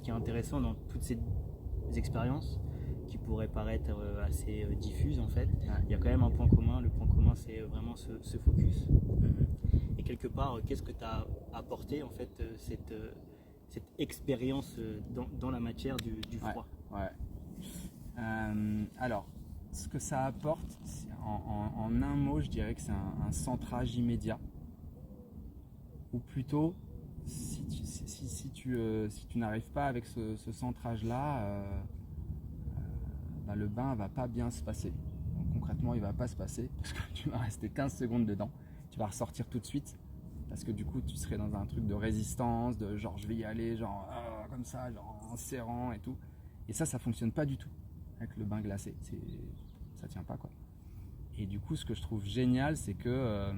qui est intéressant dans toutes ces expériences, qui pourraient paraître assez diffuses en fait, il y a quand même un point commun. Le point commun, c'est vraiment ce focus. Et quelque part, qu'est-ce que tu as apporté en fait, cette expérience dans la matière du froid? Ouais. Alors, ce que ça apporte, en un mot, je dirais que c'est un centrage immédiat. Ou plutôt, si tu n'arrives pas avec ce centrage-là, le bain va pas bien se passer. Donc, concrètement, il va pas se passer parce que tu vas rester 15 secondes dedans. Tu vas ressortir tout de suite parce que du coup, tu serais dans un truc de résistance, de genre je vais y aller, genre comme ça, genre en serrant et tout. Et ça fonctionne pas du tout avec le bain glacé. Ça tient pas quoi. Et du coup, ce que je trouve génial, c'est que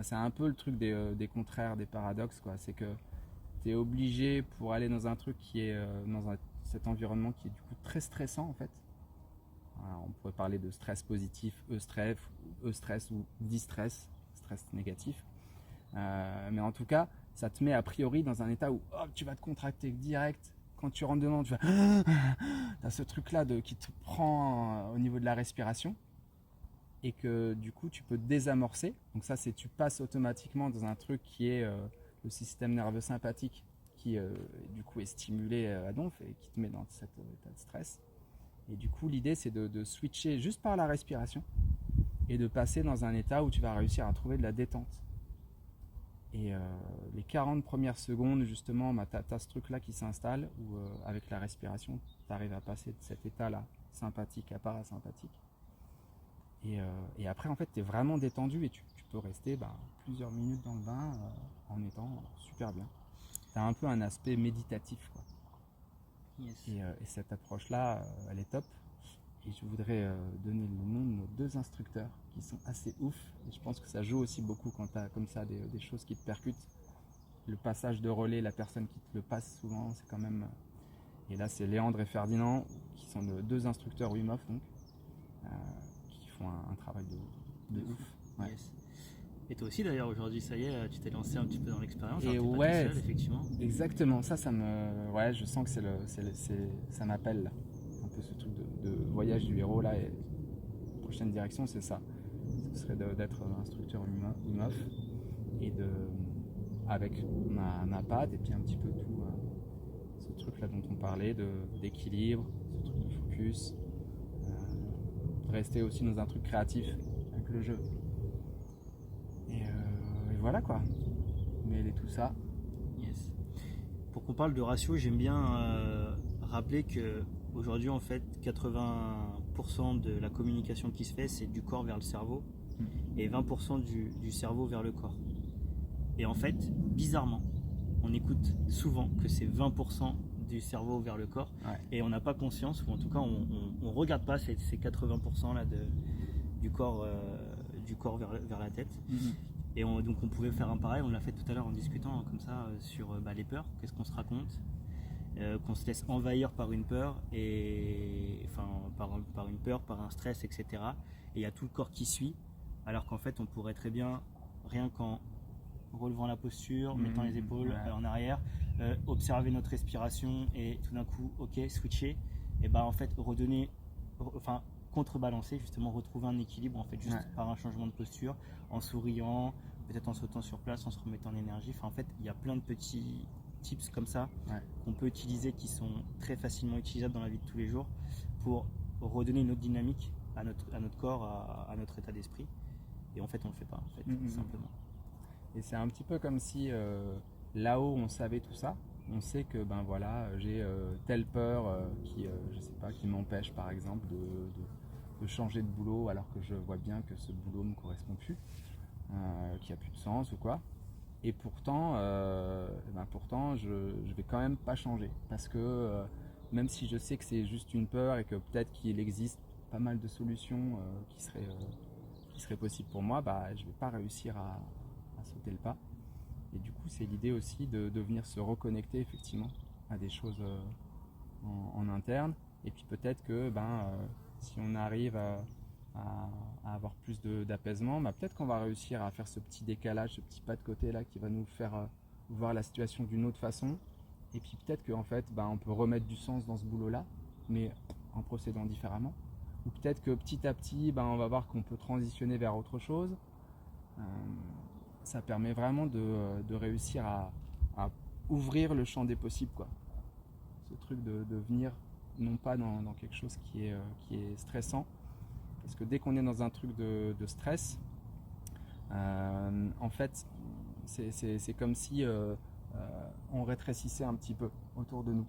c'est un peu le truc des contraires, des paradoxes quoi. C'est que tu es obligé pour aller dans un truc qui est cet environnement qui est du coup très stressant en fait. Alors, on pourrait parler de stress positif, eustress ou distress, stress négatif. Mais en tout cas, ça te met a priori dans un état où tu vas te contracter direct. Quand tu rentres dedans, tu as ce truc-là qui te prend au niveau de la respiration et que du coup, tu peux désamorcer. Donc ça, c'est tu passes automatiquement dans un truc qui est le système nerveux sympathique qui du coup est stimulé à donf et qui te met dans cet état de stress. Et du coup, l'idée, c'est de switcher juste par la respiration et de passer dans un état où tu vas réussir à trouver de la détente. Et les 40 premières secondes, justement, tu as ce truc-là qui s'installe où, avec la respiration, tu arrives à passer de cet état-là, sympathique à parasympathique. Et après, en fait, tu es vraiment détendu et tu peux rester plusieurs minutes dans le bain en étant super bien. Tu as un peu un aspect méditatif, quoi. Yes. Et cette approche-là, elle est top. Et je voudrais donner le nom de nos 2 instructeurs qui sont assez ouf. Et je pense que ça joue aussi beaucoup quand tu as comme ça des choses qui te percutent. Le passage de relais, la personne qui te le passe souvent, c'est quand même... Et là, c'est Léandre et Ferdinand, qui sont 2 instructeurs Wim Hof, donc, qui font un travail de ouf. Ouais. Yes. Et toi aussi d'ailleurs aujourd'hui, ça y est, tu t'es lancé un petit peu dans l'expérience. Et alors, t'es pas tout seul, effectivement. Exactement, je sens que ça m'appelle là. Un peu ce truc de voyage du héros là, et prochaine direction c'est ça. Ce serait d'être instructeur Wim Hof et avec ma patte et puis un petit peu tout ce truc là dont on parlait, d'équilibre, ce truc de focus, rester aussi dans un truc créatif avec le jeu. Et voilà quoi. Mêler tout ça. Yes. Pour qu'on parle de ratio, j'aime bien rappeler que aujourd'hui en fait 80% de la communication qui se fait, c'est du corps vers le cerveau et 20% du cerveau vers le corps. Et en fait, bizarrement, on écoute souvent que c'est 20% du cerveau vers le corps, et on n'a pas conscience, ou en tout cas on regarde pas ces 80% là du corps vers la tête. Et donc on pouvait faire un pareil, on l'a fait tout à l'heure en discutant comme ça sur les peurs, qu'est-ce qu'on se raconte, qu'on se laisse envahir par une peur, par une peur, par un stress, etc. Et il y a tout le corps qui suit, alors qu'en fait on pourrait très bien, rien qu'en relevant la posture, mettant les épaules en arrière, observer notre respiration et tout d'un coup, switcher, et en fait redonner, contrebalancer, justement retrouver un équilibre en fait juste par un changement de posture, en souriant, peut-être en sautant sur place, en se remettant en énergie. En fait, il y a plein de petits tips comme ça qu'on peut utiliser, qui sont très facilement utilisables dans la vie de tous les jours pour redonner une autre dynamique à notre corps, à notre état d'esprit. Et en fait, on le fait pas, en fait, simplement. Et c'est un petit peu comme si là-haut on savait tout ça. On sait que j'ai telle peur qui m'empêche par exemple de changer de boulot alors que je vois bien que ce boulot ne me correspond plus, qu'il n'y a plus de sens ou quoi. Et pourtant, je vais quand même pas changer parce que même si je sais que c'est juste une peur et que peut-être qu'il existe pas mal de solutions qui seraient possibles pour moi, je vais pas réussir à sauter le pas. Et du coup, c'est l'idée aussi de venir se reconnecter effectivement à des choses en interne. Et puis peut-être que si on arrive à avoir plus d'apaisement, peut-être qu'on va réussir à faire ce petit décalage, ce petit pas de côté là qui va nous faire voir la situation d'une autre façon Et puis peut-être qu'en fait, on peut remettre du sens dans ce boulot-là, mais en procédant différemment. Ou peut-être que petit à petit, on va voir qu'on peut transitionner vers autre chose. Ça permet vraiment de réussir à ouvrir le champ des possibles, quoi. Ce truc de venir non pas dans quelque chose qui est stressant, parce que dès qu'on est dans un truc de stress, en fait c'est comme si on rétrécissait un petit peu autour de nous,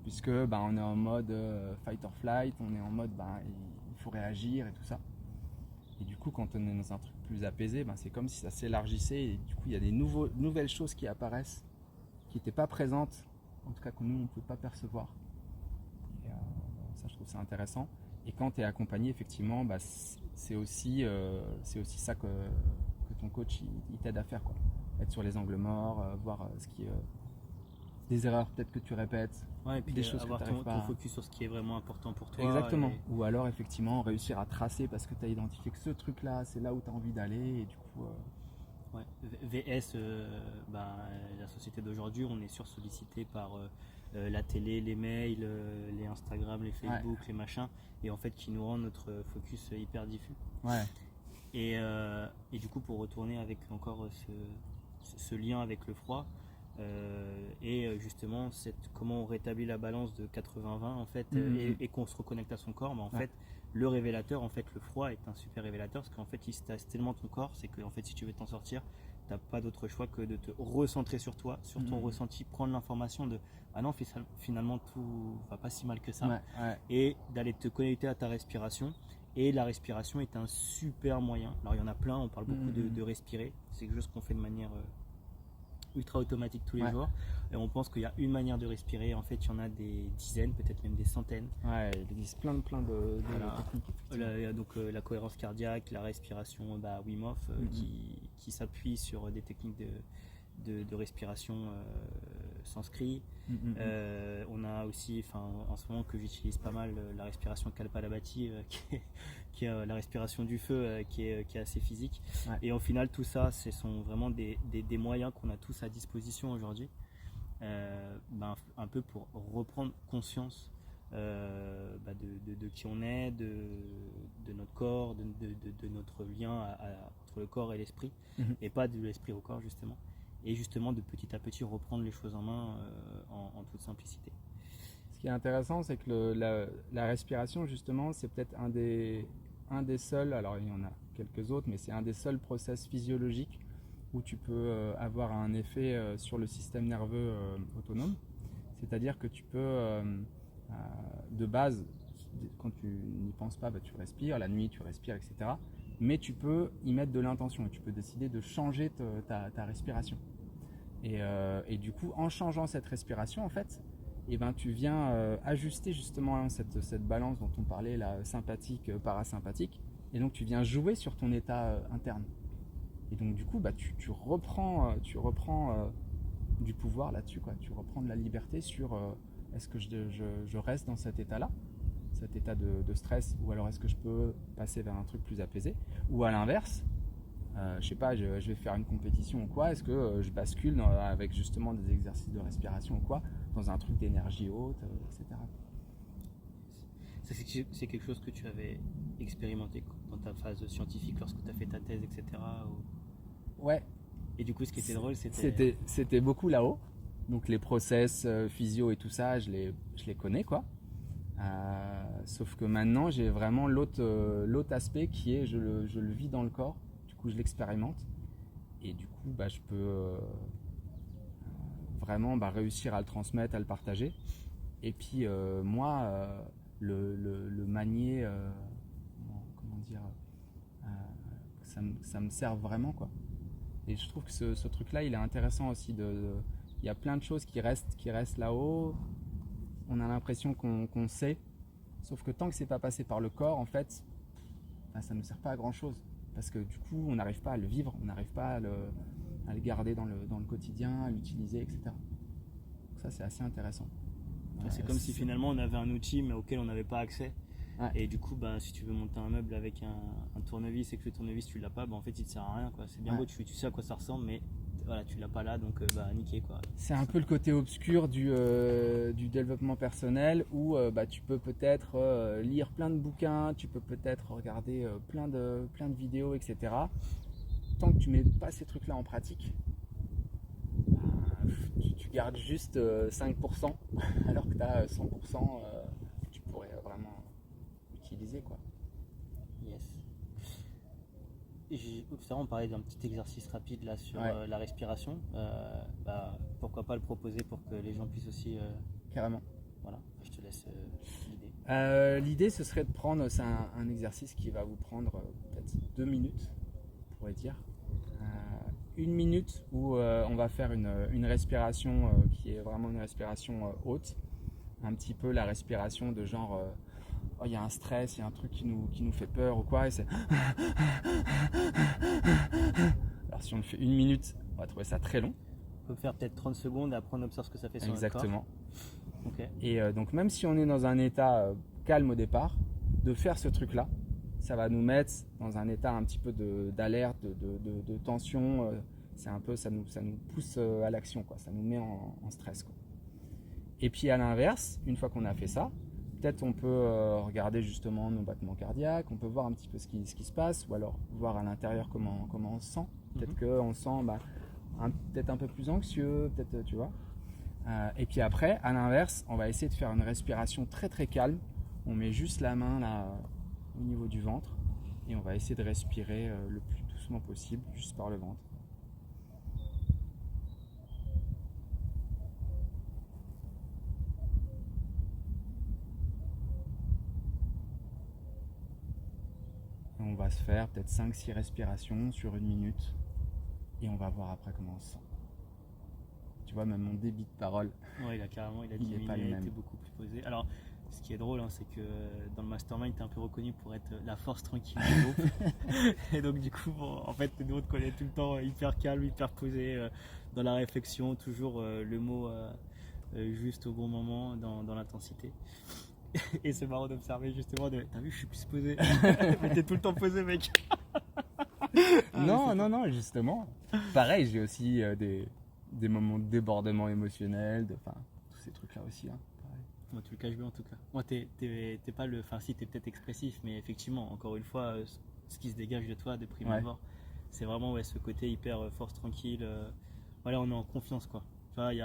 puisque on est en mode fight or flight, on est en mode il faut réagir et tout ça. Et du coup, quand on est dans un truc plus apaisé, c'est comme si ça s'élargissait et du coup il y a des nouvelles choses qui apparaissent qui n'étaient pas présentes, en tout cas que nous on ne peut pas percevoir. Et ça, je trouve ça intéressant. Et quand tu es accompagné, effectivement, c'est aussi ça que ton coach il t'aide à faire, quoi. Être sur les angles morts, voir ce qui des erreurs peut-être que tu répètes, et puis des choses avoir que tu n'arrives pas ton focus sur ce qui est vraiment important pour toi. Exactement. Ou alors effectivement réussir à tracer parce que tu as identifié que ce truc là c'est là où tu as envie d'aller, et du coup VS, la société d'aujourd'hui, on est sursollicité par la télé, les mails, les Instagram, les Facebook, les machins, et en fait qui nous rend notre focus hyper diffus. Et du coup, pour retourner avec encore ce lien avec le froid, et justement comment on rétablit la balance de 80-20 en fait, et qu'on se reconnecte à son corps, en fait le révélateur, en fait le froid est un super révélateur, parce qu'en fait il se tasse tellement ton corps, c'est que en fait si tu veux t'en sortir, t'as pas d'autre choix que de te recentrer sur toi, sur ton ressenti, prendre l'information de ah non, finalement tout va pas si mal que ça, et d'aller te connecter à ta respiration. Et la respiration est un super moyen. Alors il y en a plein, on parle beaucoup de respirer, c'est quelque chose qu'on fait de manière ultra automatique tous les jours, et on pense qu'il y a une manière de respirer. En fait il y en a des dizaines, peut-être même des centaines. Il existe plein de techniques. Donc la cohérence cardiaque, la respiration Wim Hof, qui s'appuie sur des techniques de respiration sanskrit. On a aussi, en ce moment que j'utilise pas mal, la respiration Kapalabhati, qui est la respiration du feu, qui est assez physique. Et au final tout ça, ce sont vraiment des moyens qu'on a tous à disposition aujourd'hui, un peu pour reprendre conscience de qui on est, de notre corps, de notre lien entre le corps et l'esprit, et pas de l'esprit au corps justement. Et justement de petit à petit reprendre les choses en main en toute simplicité. Ce qui est intéressant, c'est que la respiration justement, c'est peut-être un des seuls, alors il y en a quelques autres, mais c'est un des seuls process physiologiques où tu peux avoir un effet sur le système nerveux autonome. C'est-à-dire que tu peux, de base, quand tu n'y penses pas, tu respires, la nuit tu respires, etc. Mais tu peux y mettre de l'intention et tu peux décider de changer ta respiration. Et du coup, en changeant cette respiration, en fait, tu viens ajuster justement cette balance dont on parlait, la sympathique, parasympathique, et donc tu viens jouer sur ton état interne. Et donc du coup, tu reprends du pouvoir là-dessus, quoi. Tu reprends de la liberté sur est-ce que je reste dans cet état-là, cet état de stress, ou alors est-ce que je peux passer vers un truc plus apaisé, ou à l'inverse, je sais pas, je vais faire une compétition ou quoi, est-ce que je bascule avec justement des exercices de respiration ou quoi, dans un truc d'énergie haute, etc. Ça, c'est quelque chose que tu avais expérimenté dans ta phase scientifique lorsque tu as fait ta thèse, etc. Ouais. Et du coup, ce qui était drôle, c'était beaucoup là-haut. Donc les process physio et tout ça, je les connais, quoi. Sauf que maintenant, j'ai vraiment l'autre aspect qui est je le vis dans le corps. Du coup, je l'expérimente. Et du coup, je peux vraiment réussir à le transmettre, à le partager. Et puis, moi, le manier, comment dire, ça me sert vraiment, quoi. Et je trouve que ce truc-là, il est intéressant aussi. Il y a plein de choses qui restent là-haut. On a l'impression qu'on sait. Sauf que tant que c'est pas passé par le corps, en fait, ça ne sert pas à grand-chose. Parce que du coup, on n'arrive pas à le vivre, on n'arrive pas à le garder dans le quotidien, à l'utiliser, etc. Donc ça, c'est assez intéressant. C'est comme si finalement on avait un outil mais auquel on n'avait pas accès. Et du coup, si tu veux monter un meuble avec un tournevis et que le tournevis tu l'as pas, en fait il te sert à rien, quoi. C'est bien beau, tu sais à quoi ça ressemble, mais voilà, tu l'as pas là, donc niqué quoi. C'est un peu le côté obscur du développement personnel où tu peux peut-être lire plein de bouquins, tu peux peut-être regarder plein de vidéos, etc. Tant que tu mets pas ces trucs-là en pratique, tu gardes juste 5%, alors que tu as 100% que tu pourrais vraiment utiliser, quoi. Yes. On parlait d'un petit exercice rapide là sur la respiration. Pourquoi pas le proposer pour que les gens puissent aussi. Carrément. Voilà, je te laisse l'idée. L'idée, ce serait de prendre, c'est un exercice qui va vous prendre peut-être 2 minutes, on pourrait dire. 1 minute où on va faire une respiration qui est vraiment une respiration haute, un petit peu la respiration de genre il y a un stress, il y a un truc qui nous fait peur ou quoi, et c'est alors si on le fait 1 minute, on va trouver ça très long. On peut faire peut-être 30 secondes et après on observe ce que ça fait sur notre corps. Exactement. Okay. Et donc même si on est dans un état calme au départ, de faire ce truc là, ça va nous mettre dans un état un petit peu d'alerte, de tension. C'est un peu, ça nous pousse à l'action, quoi. Ça nous met en stress, quoi. Et puis à l'inverse, une fois qu'on a fait ça, peut-être on peut regarder justement nos battements cardiaques, on peut voir un petit peu ce qui se passe, ou alors voir à l'intérieur comment on se sent. Peut-être qu'on se sent peut-être un peu plus anxieux, peut-être, tu vois. Et puis après, à l'inverse, on va essayer de faire une respiration très très calme. On met juste la main là au niveau du ventre et on va essayer de respirer le plus doucement possible, juste par le ventre. Et on va se faire peut-être 5-6 respirations sur 1 minute et on va voir après comment on se sent. Tu vois, même mon débit de parole, il a diminué, il était beaucoup plus posé. Alors, ce qui est drôle, c'est que dans le mastermind, tu es un peu reconnu pour être la force tranquille du groupe. Et donc, du coup, en fait, nous, on te connaît tout le temps hyper calme, hyper posé, dans la réflexion, toujours le mot juste au bon moment, dans l'intensité. Et c'est marrant d'observer justement, t'as vu, je suis plus posé. Mais t'es tout le temps posé, mec. Non, justement. Pareil, j'ai aussi des moments de débordement émotionnel, tous ces trucs-là aussi. Moi, tu le caches bien en tout cas. Moi, t'es pas le. Enfin, si, t'es peut-être expressif, mais effectivement, encore une fois, ce qui se dégage de toi de prime abord, c'est vraiment ce côté hyper force tranquille. Voilà, on est en confiance, quoi. Tu vois, il y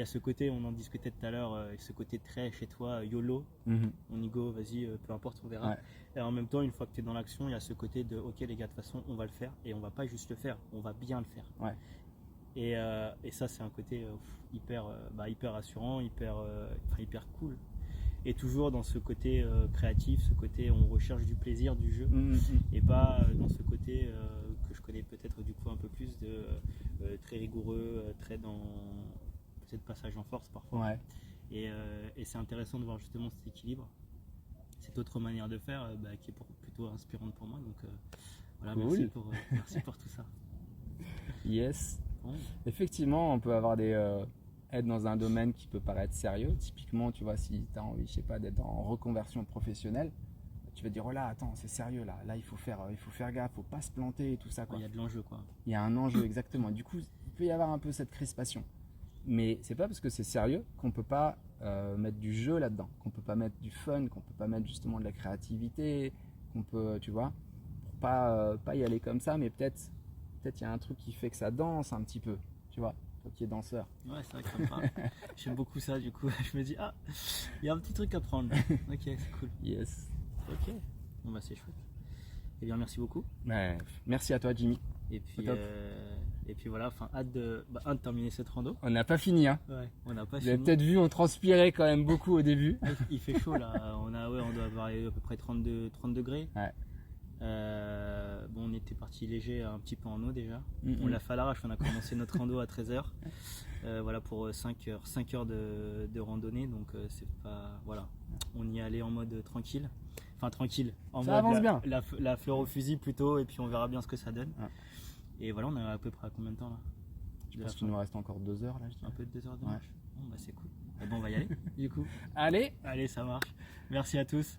a ce côté, on en discutait tout à l'heure, ce côté très chez toi, YOLO, on y go, vas-y, peu importe, on verra. Ouais. Et en même temps, une fois que tu es dans l'action, il y a ce côté de ok, les gars, de toute façon, on va le faire et on va pas juste le faire, on va bien le faire. Ouais. Et ça, c'est un côté hyper rassurant, hyper cool. Et toujours dans ce côté créatif, ce côté on recherche du plaisir du jeu, et pas dans ce côté que je connais peut-être du coup un peu plus de très rigoureux, très dans peut-être passage en force parfois. Ouais. Et c'est intéressant de voir justement cet équilibre, cette autre manière de faire qui est plutôt inspirante pour moi. Donc voilà, cool. Merci pour tout ça. Yes. Bon. Effectivement, on peut avoir être dans un domaine qui peut paraître sérieux. Typiquement, tu vois, si tu as envie, je sais pas, d'être en reconversion professionnelle, tu vas dire oh là, attends, c'est sérieux là, il faut faire gaffe, faut pas se planter et tout ça, quoi. Il y a de l'enjeu, quoi. Il y a un enjeu, exactement. Du coup, il peut y avoir un peu cette crispation. Mais c'est pas parce que c'est sérieux qu'on peut pas mettre du jeu là-dedans, qu'on peut pas mettre du fun, qu'on peut pas mettre justement de la créativité, qu'on peut, tu vois, pour pas y aller comme ça, mais peut-être il y a un truc qui fait que ça danse un petit peu, tu vois, toi qui es danseur. Ouais, c'est vrai que ça me parle. J'aime beaucoup ça, du coup, je me dis, il y a un petit truc à prendre. Ok, c'est cool. Yes. Ok, bon bah c'est chouette. Eh bien, merci beaucoup. Ouais, merci à toi, Jimmy. Et puis voilà, hâte de terminer cette rando. On n'a pas fini, hein. Ouais, on n'a pas fini. Vous avez peut-être vu, on transpirait quand même beaucoup au début. Il fait chaud là, on doit avoir à peu près 30 degrés. Ouais. On était parti léger un petit peu en eau déjà. On l'a fait à l'arrache, on a commencé notre rando à 13h. Voilà pour 5 heures de randonnée, donc c'est pas. Voilà. On y allait en mode tranquille. Enfin tranquille. En ça mode avance bien. La fleur au fusil plutôt, et puis on verra bien ce que ça donne. Ouais. Et voilà, on est à peu près à combien de temps là? Je pense qu'il nous reste encore 2 heures là. Un peu de 2 heures de marche. Bon bah c'est cool. Et bon, on va y aller du coup. Allez, ça marche. Merci à tous.